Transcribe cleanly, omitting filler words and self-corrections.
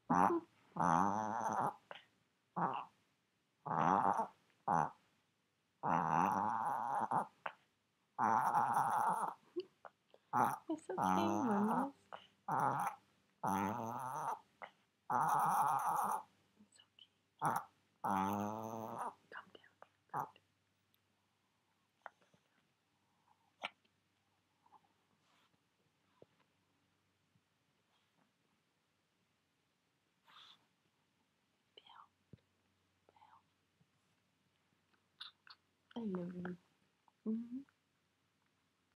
It's okay, Mama. It's okay. Calm down. Calm down. I love you.